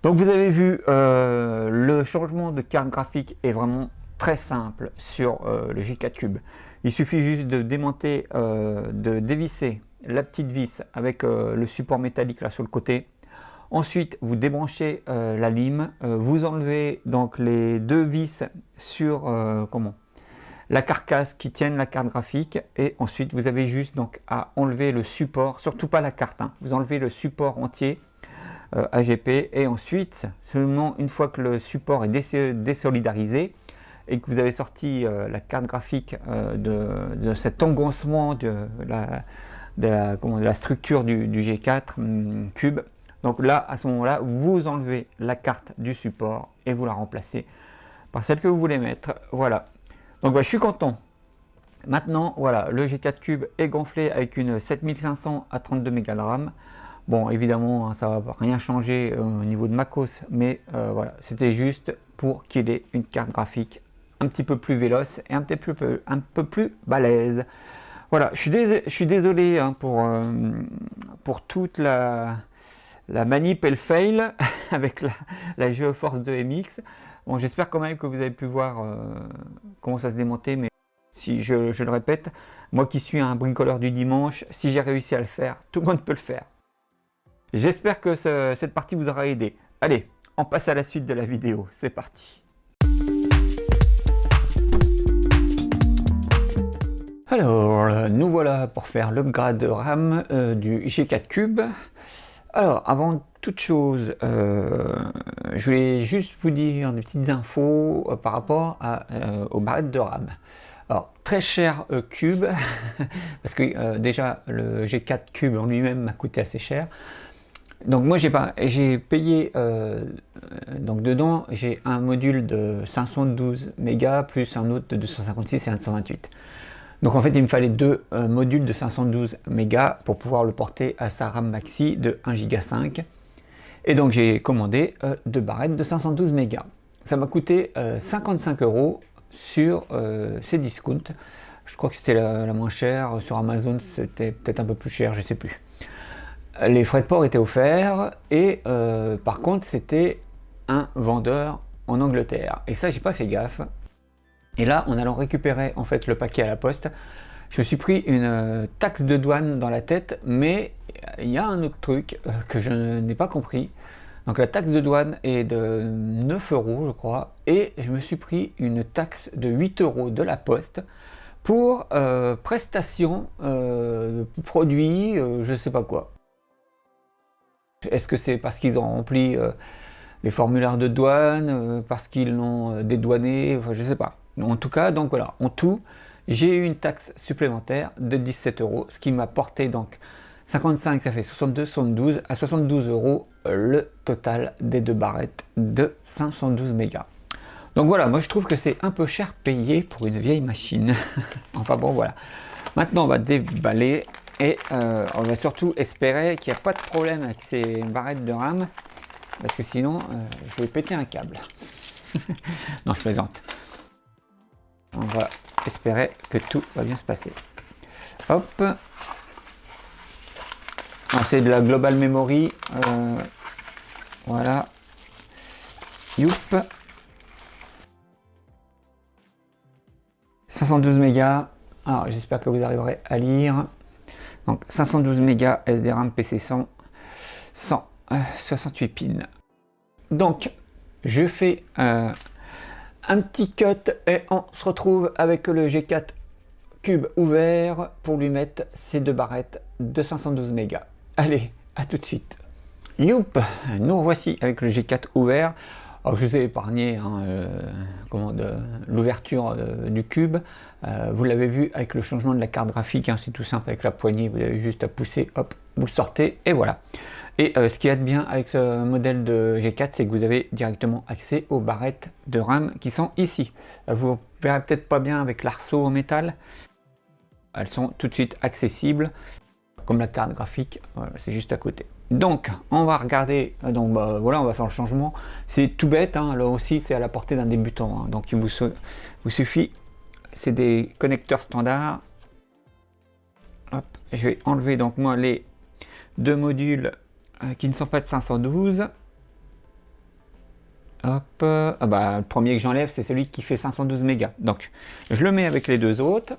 Donc, vous avez vu, le changement de carte graphique est vraiment très simple sur le G4 Cube. Il suffit juste de démonter, de dévisser la petite vis avec le support métallique là sur le côté. Ensuite, vous débranchez la lime, vous enlevez donc les deux vis sur la carcasse qui tiennent la carte graphique, et ensuite vous avez juste donc à enlever le support, surtout pas la carte, hein. Vous enlevez le support entier AGP, et ensuite seulement une fois que le support est désolidarisé et que vous avez sorti la carte graphique de cet engoncement de la structure du G4 Cube. Donc là, à ce moment-là, vous enlevez la carte du support et vous la remplacez par celle que vous voulez mettre. Voilà. Donc bah, je suis content Maintenant, voilà, le G4 Cube est gonflé avec une 7500 à 32 Mb de RAM. Bon, évidemment, hein, ça va rien changer au niveau de macOS, mais voilà, c'était juste pour qu'il ait une carte graphique un petit peu plus véloce et un peu plus balèze. Voilà, je suis désolé hein, pour toute la manip et le fail avec la GeForce 2 MX. Bon, j'espère quand même que vous avez pu voir comment ça se démontait, mais si je le répète, moi qui suis un bricoleur du dimanche, si j'ai réussi à le faire, tout le monde peut le faire. J'espère que cette partie vous aura aidé. Allez, on passe à la suite de la vidéo, c'est parti. Alors, nous voilà pour faire l'upgrade de RAM du G4 Cube. Alors, avant toute chose, je voulais juste vous dire des petites infos par rapport aux barrettes de RAM. Alors, très cher cube, parce que déjà le G4 Cube en lui-même m'a coûté assez cher. Donc moi j'ai payé, donc dedans j'ai un module de 512 mégas plus un autre de 256 et 128. Donc en fait il me fallait deux modules de 512 mégas pour pouvoir le porter à sa RAM maxi de 1,5 Go. Et donc j'ai commandé deux barrettes de 512 mégas. Ça m'a coûté 55 € sur Cdiscount. Je crois que c'était la moins chère. Sur Amazon c'était peut-être un peu plus cher, je sais plus. Les frais de port étaient offerts et par contre c'était un vendeur en Angleterre. Et ça j'ai pas fait gaffe. Et là en allant récupérer en fait le paquet à la poste, je me suis pris une taxe de douane dans la tête, mais il y a un autre truc que je n'ai pas compris. Donc la taxe de douane est de 9 € je crois, et je me suis pris une taxe de 8 € de la poste pour prestation de produits, je sais pas quoi. Est-ce que c'est parce qu'ils ont rempli les formulaires de douane, parce qu'ils l'ont dédouané, enfin, je sais pas. En tout cas, donc voilà, en tout, j'ai eu une taxe supplémentaire de 17 €, ce qui m'a porté donc 55, ça fait 62, 72, à 72 € le total des deux barrettes de 512 mégas. Donc voilà, moi je trouve que c'est un peu cher payé pour une vieille machine. Enfin bon, voilà. Maintenant, on va déballer et on va surtout espérer qu'il n'y a pas de problème avec ces barrettes de RAM, parce que sinon, je vais péter un câble. Non, je plaisante. On va espérer que tout va bien se passer. Hop. C'est de la Global Memory. Voilà. Youp. 512 mégas. Alors, j'espère que vous arriverez à lire. Donc, 512 mégas SDRAM PC100, 168 pins. Donc, je fais un petit cut et on se retrouve avec le G4 Cube ouvert pour lui mettre ces deux barrettes de 512 mégas. Allez, à tout de suite. Youp, nous voici avec le G4 ouvert. Alors, je vous ai épargné hein, l'ouverture du cube. Vous l'avez vu avec le changement de la carte graphique, hein, c'est tout simple avec la poignée, vous avez juste à pousser, hop, vous le sortez et voilà. Et ce qui est bien avec ce modèle de G4, c'est que vous avez directement accès aux barrettes de RAM qui sont ici. Vous verrez peut-être pas bien avec l'arceau en métal. Elles sont tout de suite accessibles, comme la carte graphique, voilà, c'est juste à côté. Donc, on va regarder, donc voilà, on va faire le changement. C'est tout bête, hein, là aussi c'est à la portée d'un débutant. Hein, donc il vous suffit, c'est des connecteurs standards. Hop, je vais enlever donc moi les deux modules qui ne sont pas de 512. Hop, le premier que j'enlève, c'est celui qui fait 512 mégas. Donc, je le mets avec les deux autres.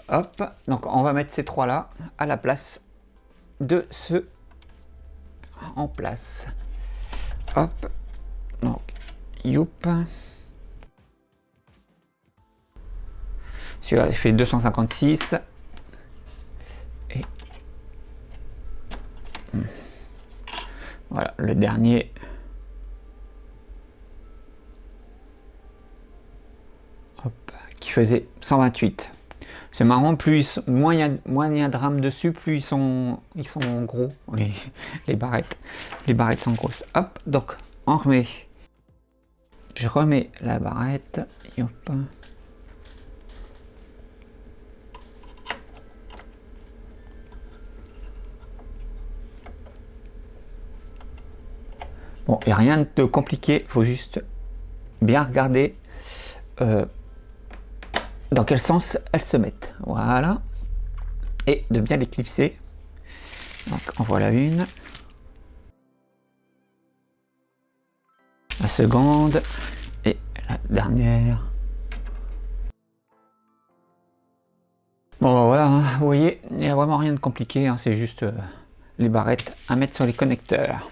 Hop, donc on va mettre ces trois là à la place de ceux en place. Hop, donc, youp. Celui-là, il fait 256. Et voilà, le dernier. Hop, qui faisait 128. C'est marrant, moins il y a de RAM dessus, plus ils sont gros, les barrettes. Les barrettes sont grosses. Hop, donc on remet. Je remets la barrette. Hop. Bon, il n'y a rien de compliqué, il faut juste bien regarder dans quel sens elles se mettent. Voilà. Et de bien les clipser. Donc en voilà une. La seconde. Et la dernière. Bon ben voilà, hein, vous voyez, il n'y a vraiment rien de compliqué, hein, c'est juste les barrettes à mettre sur les connecteurs.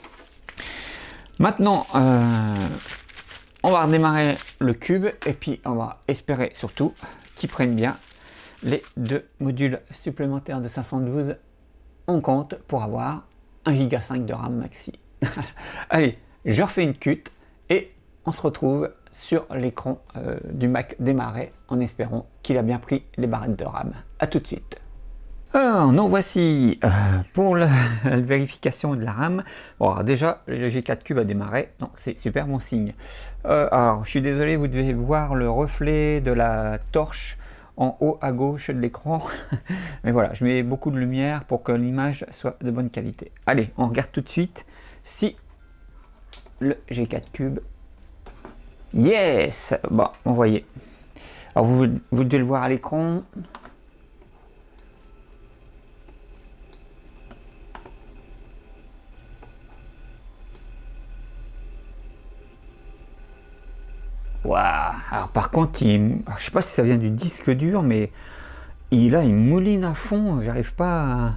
Maintenant, on va redémarrer le cube et puis on va espérer surtout qu'ils prennent bien les 2 modules supplémentaires de 512 en compte pour avoir 1,5 Go de RAM maxi. Allez, je refais une cut et on se retrouve sur l'écran du Mac démarré en espérant qu'il a bien pris les barrettes de RAM. A tout de suite. Alors, nous voici pour la vérification de la RAM. Bon, alors déjà, le G4 Cube a démarré, donc c'est super bon signe. Alors, je suis désolé, vous devez voir le reflet de la torche en haut à gauche de l'écran. Mais voilà, je mets beaucoup de lumière pour que l'image soit de bonne qualité. Allez, on regarde tout de suite si le G4 Cube... Yes! Bon, vous voyez. Alors, vous devez le voir à l'écran. Waouh! Alors par contre, je sais pas si ça vient du disque dur, mais il mouline à fond, j'arrive pas à...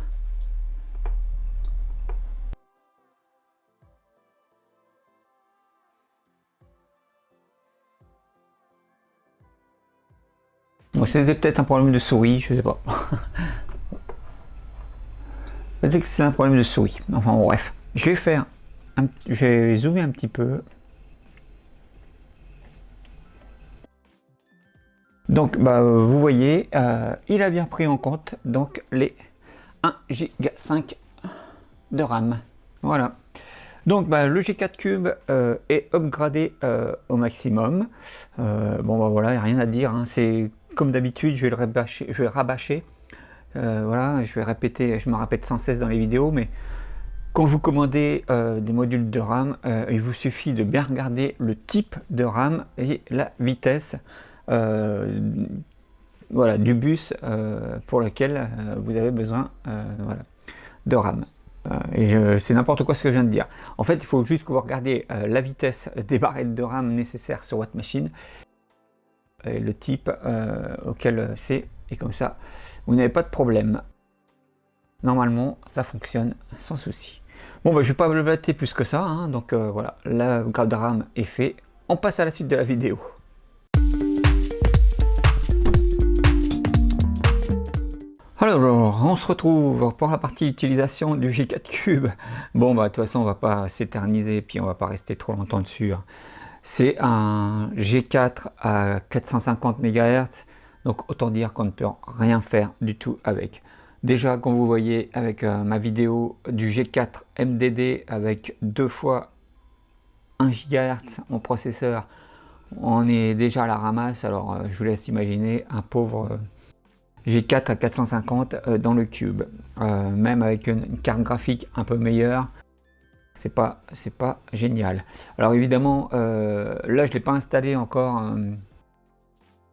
Bon, c'était peut-être un problème de souris, je sais pas. Peut-être que c'est un problème de souris. Enfin bref, je vais zoomer un petit peu. Donc vous voyez, il a bien pris en compte donc les 1,5 Go de RAM. Voilà. Donc le G4 Cube est upgradé au maximum. Bon voilà, il n'y a rien à dire, hein. C'est comme d'habitude, je vais le rabâcher. Voilà, je vais répéter, je me répète sans cesse dans les vidéos, mais quand vous commandez des modules de RAM, il vous suffit de bien regarder le type de RAM et la vitesse voilà, du bus pour lequel vous avez besoin voilà, de RAM. Et c'est n'importe quoi ce que je viens de dire. En fait, il faut juste que vous regardiez la vitesse des barrettes de RAM nécessaires sur votre machine et le type auquel c'est, et comme ça, vous n'avez pas de problème. Normalement, ça fonctionne sans souci. Bon, je ne vais pas me blatter plus que ça, hein, donc voilà, l'upgrade de RAM est fait. On passe à la suite de la vidéo. Alors, on se retrouve pour la partie utilisation du G4 Cube. Bon, de toute façon, on va pas s'éterniser, puis on va pas rester trop longtemps dessus. C'est un G4 à 450 MHz, donc autant dire qu'on ne peut rien faire du tout avec. Déjà, comme vous voyez avec ma vidéo du G4 MDD avec 2 fois 1 GHz en processeur, on est déjà à la ramasse. Alors, je vous laisse imaginer un pauvre... G4 à 450 dans le Cube, même avec une carte graphique un peu meilleure, c'est pas génial. Alors évidemment, là je l'ai pas installé encore,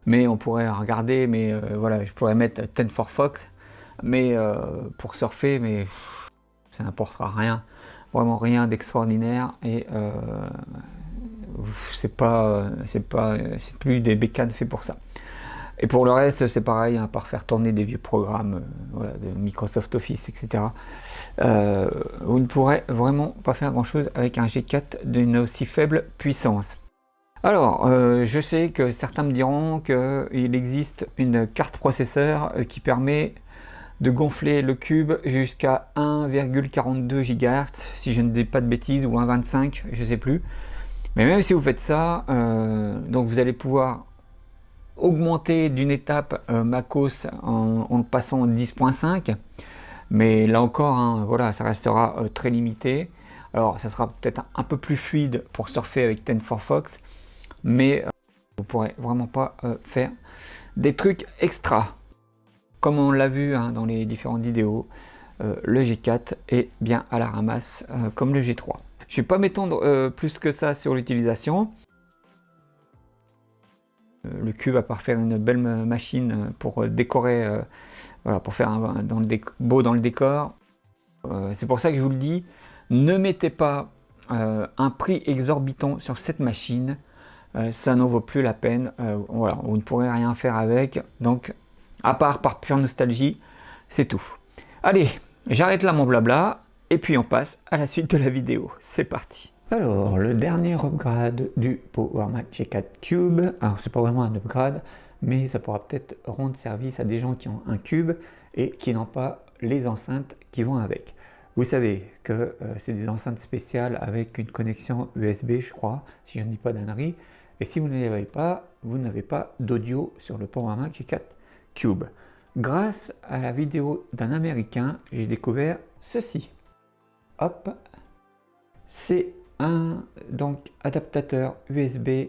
mais on pourrait regarder, mais voilà, je pourrais mettre 10 4 Fox, mais pour surfer, mais ça n'apportera rien, vraiment rien d'extraordinaire, et c'est plus des bécanes fait pour ça. Et pour le reste, c'est pareil, hein, par faire tourner des vieux programmes voilà, de Microsoft Office, etc. Vous ne pourrez vraiment pas faire grand-chose avec un G4 d'une aussi faible puissance. Alors, je sais que certains me diront qu'il existe une carte processeur qui permet de gonfler le cube jusqu'à 1,42 GHz, si je ne dis pas de bêtises, ou 1,25, je ne sais plus. Mais même si vous faites ça, donc vous allez pouvoir augmenter d'une étape MacOS en le passant en 10.5, mais là encore, hein, voilà, ça restera très limité. Alors, ça sera peut-être un peu plus fluide pour surfer avec 10 4 Fox, mais vous pourrez vraiment pas faire des trucs extra. Comme on l'a vu hein, dans les différentes vidéos, le G4 est bien à la ramasse comme le G3. Je ne vais pas m'étendre plus que ça sur l'utilisation. Le Cube, à part faire une belle machine pour décorer, voilà, pour faire beau dans le décor. C'est pour ça que je vous le dis, ne mettez pas un prix exorbitant sur cette machine. Ça n'en vaut plus la peine. Voilà, vous ne pourrez rien faire avec. Donc, à part par pure nostalgie, c'est tout. Allez, j'arrête là mon blabla. Et puis on passe à la suite de la vidéo. C'est parti. Alors, le dernier upgrade du Power Mac G4 Cube. Alors, c'est pas vraiment un upgrade, mais ça pourra peut-être rendre service à des gens qui ont un Cube et qui n'ont pas les enceintes qui vont avec. Vous savez que c'est des enceintes spéciales avec une connexion USB, je crois, si je ne dis pas d'ânerie. Et si vous ne les avez pas, vous n'avez pas d'audio sur le Power Mac G4 Cube. Grâce à la vidéo d'un Américain, j'ai découvert ceci. Hop, c'est un adaptateur USB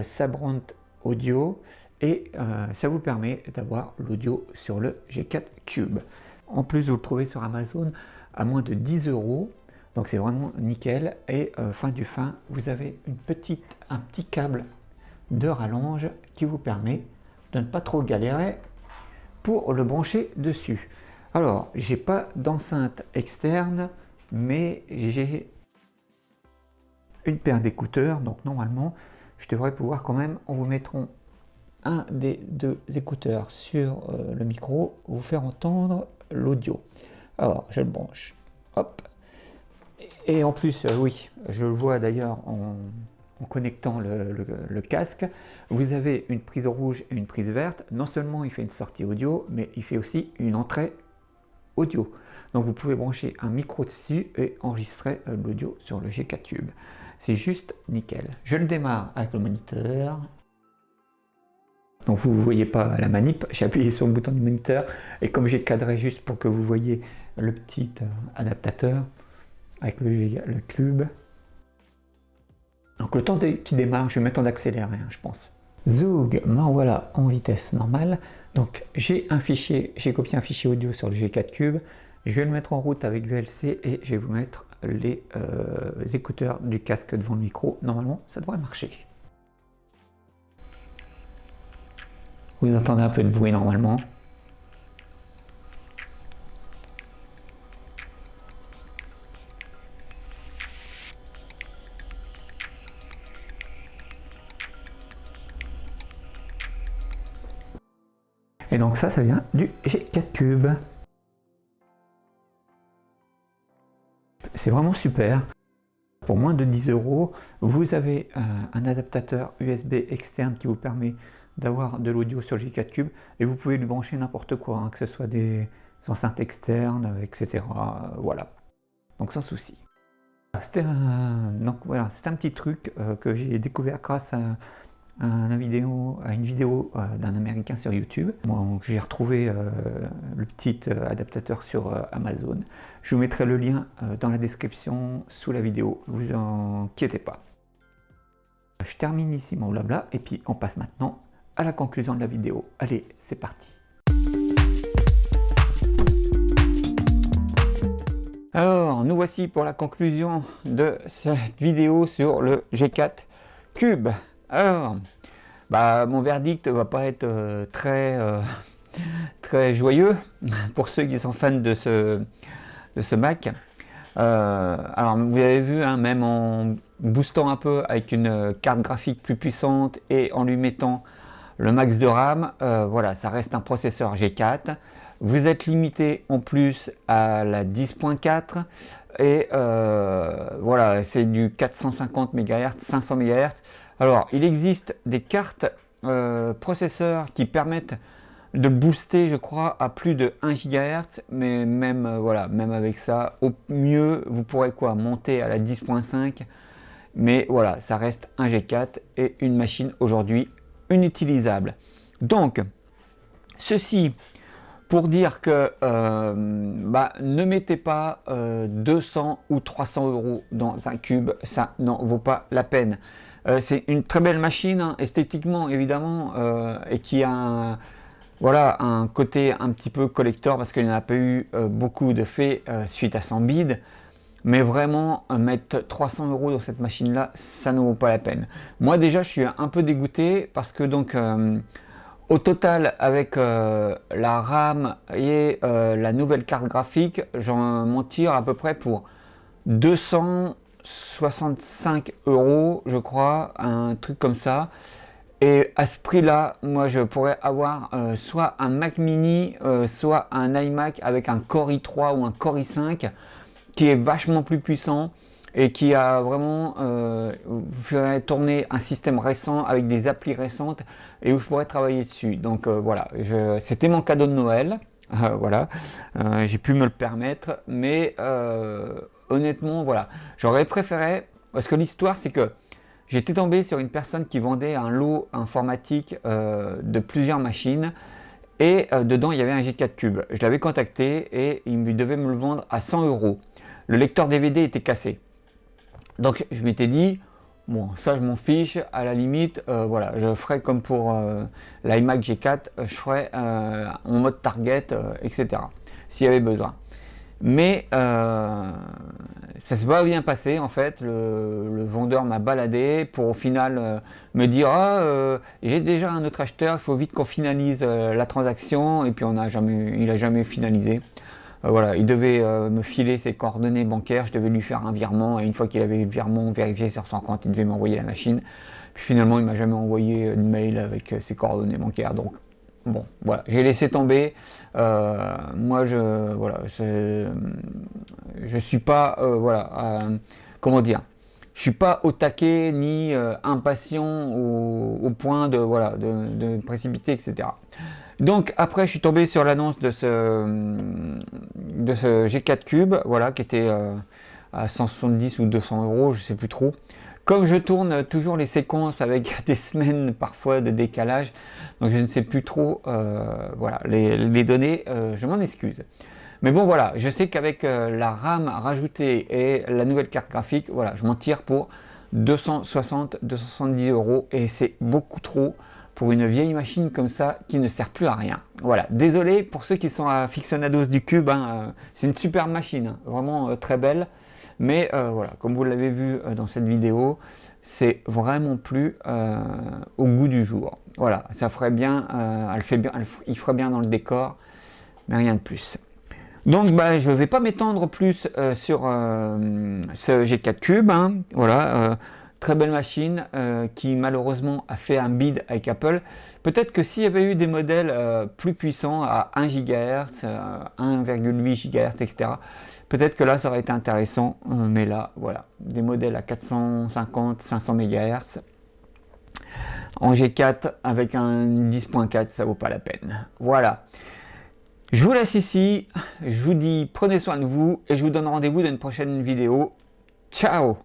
Sabrent Audio et ça vous permet d'avoir l'audio sur le G4 Cube. En plus, vous le trouvez sur Amazon à moins de 10 €, donc c'est vraiment nickel. Et fin du fin, vous avez un petit câble de rallonge qui vous permet de ne pas trop galérer pour le brancher dessus. Alors, j'ai pas d'enceinte externe, mais j'ai une paire d'écouteurs, donc normalement je devrais pouvoir quand même, en vous mettant un des deux écouteurs sur le micro, vous faire entendre l'audio. Alors je le branche, hop, et en plus oui, je le vois d'ailleurs en connectant le casque, vous avez une prise rouge et une prise verte. Non seulement il fait une sortie audio, mais il fait aussi une entrée audio. Donc vous pouvez brancher un micro dessus et enregistrer l'audio sur le G4 Cube. C'est juste nickel. Je le démarre avec le moniteur. Donc vous ne voyez pas la manip, j'ai appuyé sur le bouton du moniteur et comme j'ai cadré juste pour que vous voyez le petit adaptateur avec le Cube. Donc le temps qui démarre, je vais mettre en accéléré, je pense. Zoug, voilà en vitesse normale. Donc j'ai copié un fichier audio sur le G4 Cube. Je vais le mettre en route avec VLC et je vais vous mettre les écouteurs du casque devant le micro. Normalement, ça devrait marcher. Vous entendez un peu de bruit normalement. Et donc ça vient du G4 Cube. C'est vraiment super. Pour moins de 10 €, vous avez un adaptateur USB externe qui vous permet d'avoir de l'audio sur le G4 Cube et vous pouvez lui brancher n'importe quoi, hein, que ce soit des enceintes externes, etc. Voilà, donc sans souci. Donc voilà, c'est un petit truc que j'ai découvert grâce à une vidéo d'un Américain sur YouTube. Moi, j'ai retrouvé le petit adaptateur sur Amazon. Je vous mettrai le lien dans la description sous la vidéo, vous inquiétez pas. Je termine ici mon blabla et puis on passe maintenant à la conclusion de la vidéo. Allez, c'est parti. Alors, nous voici pour la conclusion de cette vidéo sur le G4 Cube. Alors, mon verdict va pas être très joyeux pour ceux qui sont fans de ce Mac. Alors, vous avez vu, hein, même en boostant un peu avec une carte graphique plus puissante et en lui mettant le max de RAM, voilà, ça reste un processeur G4. Vous êtes limité en plus à la 10.4 et voilà, c'est du 450 MHz, 500 MHz. Alors, il existe des cartes processeurs qui permettent de booster, je crois, à plus de 1 GHz, mais même, voilà, même avec ça, au mieux, vous pourrez monter à la 10.5, mais voilà, ça reste un G4 et une machine aujourd'hui inutilisable. Donc, ceci pour dire que ne mettez pas 200 ou 300 € dans un cube, ça n'en vaut pas la peine. C'est une très belle machine, hein, esthétiquement évidemment, et qui a un côté un petit peu collector parce qu'il n'y en a pas eu beaucoup de faits suite à son bid. Mais vraiment, mettre 300 € dans cette machine-là, ça ne vaut pas la peine. Moi déjà, je suis un peu dégoûté parce que donc, au total, avec la RAM et la nouvelle carte graphique, j'en m'en tire à peu près pour 265 €, je crois, un truc comme ça. Et à ce prix-là, moi je pourrais avoir soit un Mac mini, soit un iMac avec un Core i3 ou un Core i5 qui est vachement plus puissant et qui a vraiment ferait tourner un système récent avec des applis récentes et où je pourrais travailler dessus. Donc voilà, c'était mon cadeau de Noël. Voilà, j'ai pu me le permettre, mais honnêtement, voilà, j'aurais préféré, parce que l'histoire c'est que j'étais tombé sur une personne qui vendait un lot informatique de plusieurs machines et dedans il y avait un G4 Cube. Je l'avais contacté et il devait me le vendre à 100 €. Le lecteur DVD était cassé. Donc je m'étais dit, bon ça je m'en fiche, à la limite, voilà, je ferai comme pour l'iMac G4, je ferai en mode target, etc. S'il y avait besoin. Mais ça s'est pas bien passé en fait, le vendeur m'a baladé pour au final me dire j'ai déjà un autre acheteur, il faut vite qu'on finalise la transaction, et puis il a jamais finalisé. Voilà, il devait me filer ses coordonnées bancaires, je devais lui faire un virement, et une fois qu'il avait le virement vérifié sur son compte, il devait m'envoyer la machine. Puis finalement il m'a jamais envoyé de mail avec ses coordonnées bancaires, donc bon, voilà, j'ai laissé tomber. Moi, voilà, je suis pas, voilà, comment dire, je suis pas au taquet ni impatient au point de, voilà, de précipiter, etc. Donc après, je suis tombé sur l'annonce de ce G4 Cube, voilà, qui était à 170 ou 200 €, je sais plus trop. Comme je tourne toujours les séquences avec des semaines parfois de décalage, donc je ne sais plus trop voilà, les données, je m'en excuse. Mais bon voilà, je sais qu'avec la RAM rajoutée et la nouvelle carte graphique, voilà, je m'en tire pour 260-270 € et c'est beaucoup trop pour une vieille machine comme ça qui ne sert plus à rien. Voilà, désolé pour ceux qui sont aficionados du cube, hein, c'est une super machine, hein, vraiment très belle. Mais voilà, comme vous l'avez vu dans cette vidéo, c'est vraiment plus au goût du jour. Voilà, ça ferait bien, il ferait bien dans le décor, mais rien de plus. Donc bah, je ne vais pas m'étendre plus sur ce G4 Cube. Hein. Voilà, très belle machine qui malheureusement a fait un bid avec Apple. Peut-être que s'il y avait eu des modèles plus puissants à 1 GHz, 1,8 GHz, etc., peut-être que là ça aurait été intéressant. Mais là, voilà, des modèles à 450-500 MHz en G4 avec un 10.4, ça vaut pas la peine. Voilà. Je vous laisse ici, je vous dis prenez soin de vous et je vous donne rendez-vous dans une prochaine vidéo. Ciao!